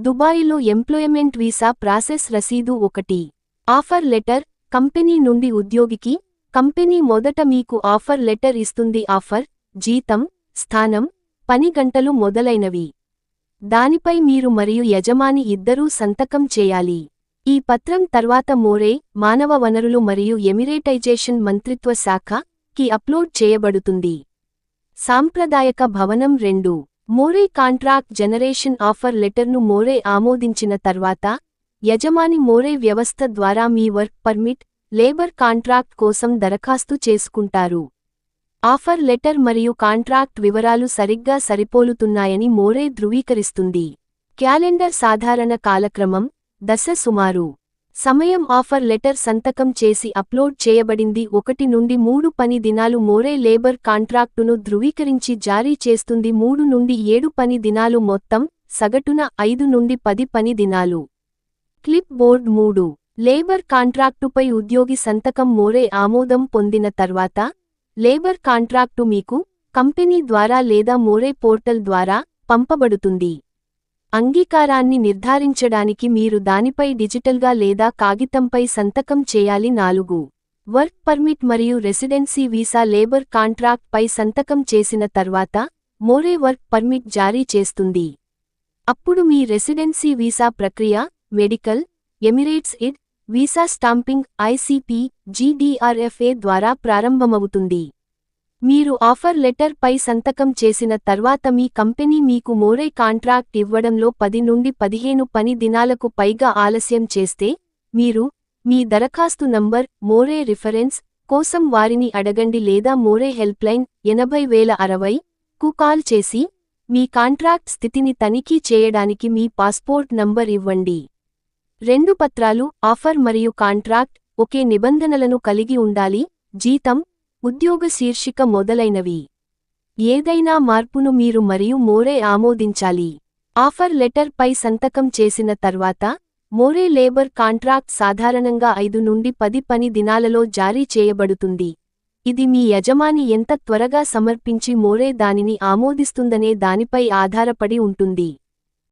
దుబాయిలో employment visa process రసీదు 1. Offer letter, company నుండి ఉద్యోగికి, కంపెనీ మొదట మీకు ఆఫర్ లెటర్ ఇస్తుంది. ఆఫర్, జీతం, స్థానం, పని గంటలు మొదలైనవి. దానిపై మీరు మరియు యజమాని ఇద్దరూ సంతకం చేయాలి. ఈ పత్రం తర్వాత మోరే, మానవ వనరులు మరియు ఎమిరేటైజేషన్ మంత్రిత్వ శాఖ కి అప్లోడ్ చేయబడుతుంది. సాంప్రదాయక భవనం 2. మోరే కాంట్రాక్ట్ జనరేషన్ ఆఫర్ లెటర్ను మోరే ఆమోదించిన తర్వాత, యజమాని మోరే వ్యవస్థ ద్వారా మీ వర్క్ పర్మిట్, లేబర్ కాంట్రాక్ట్ కోసం దరఖాస్తు చేసుకుంటారు. ఆఫర్ లెటర్ మరియు కాంట్రాక్ట్ వివరాలు సరిగ్గా సరిపోలుతున్నాయని మోరే ధృవీకరిస్తుంది. క్యాలెండర్ సాధారణ కాలక్రమం, దశ సుమారు. సమయం ఆఫర్ లెటర్ సంతకం చేసి అప్లోడ్ చేయబడింది 1 నుండి 3 పని దినాలు. మోరే లేబర్ కాంట్రాక్టును ధృవీకరించి జారీ చేస్తుంది 3 నుండి 7 పని దినాలు. మొత్తం, సగటున 5 నుండి 10 పని దినాలు. Clip board 3. లేబర్ కాంట్రాక్టుపై ఉద్యోగి సంతకం మోరే ఆమోదం పొందిన తర్వాత, లేబర్ కాంట్రాక్టు మీకు, కంపెనీ ద్వారా లేదా మోరే పోర్టల్ ద్వారా పంపబడుతుంది. అంగీకారాన్ని నిర్ధారించడానికి మీరు దానిపై డిజిటల్గా లేదా కాగితంపై సంతకం చేయాలి. 4. వర్క్ పర్మిట్ మరియు రెసిడెన్సీ వీసా లేబర్ కాంట్రాక్ట్ పై సంతకం చేసిన తర్వాత, మోరే వర్క్ పర్మిట్ జారీ చేస్తుంది. అప్పుడు మీ రెసిడెన్సీ వీసా ప్రక్రియ, medical, Emirates ID, visa stamping, ICP, GDRFA ద్వారా ప్రారంభమవుతుంది. మీరు ఆఫర్ లెటర్ పై సంతకం చేసిన తర్వాత మీ కంపెనీ మీకు మోరే కాంట్రాక్ట్ ఇవ్వడంలో 10 నుండి 15 పని దినాలకు పైగా ఆలస్యం చేస్తే, మీరు మీ దరఖాస్తు నంబర్, మోరే రిఫరెన్స్ కోసం వారిని అడగండి లేదా మోరే హెల్ప్లైన్ 80060 కు కాల్ చేసి, మీ కాంట్రాక్ట్ స్థితిని తనిఖీ చేయడానికి మీ పాస్పోర్ట్ నంబర్ ఇవ్వండి. 2 పత్రాలు, ఆఫర్ మరియు కాంట్రాక్ట్ ఒకే నిబంధనలను కలిగి ఉండాలి. జీతం, ఉద్యోగ శీర్షిక మొదలైనవి. ఏదైనా మార్పును మీరు మరియు మోరే ఆమోదించాలి. ఆఫర్ లెటర్ పై సంతకం చేసిన తర్వాత, మోరే లేబర్ కాంట్రాక్ట్ సాధారణంగా 5 నుండి 10 పని దినాలలో జారీ చేయబడుతుంది. ఇది మీ యజమాని ఎంత త్వరగా సమర్పించి మోరే దానిని ఆమోదిస్తుందనే దానిపై ఆధారపడి ఉంటుంది.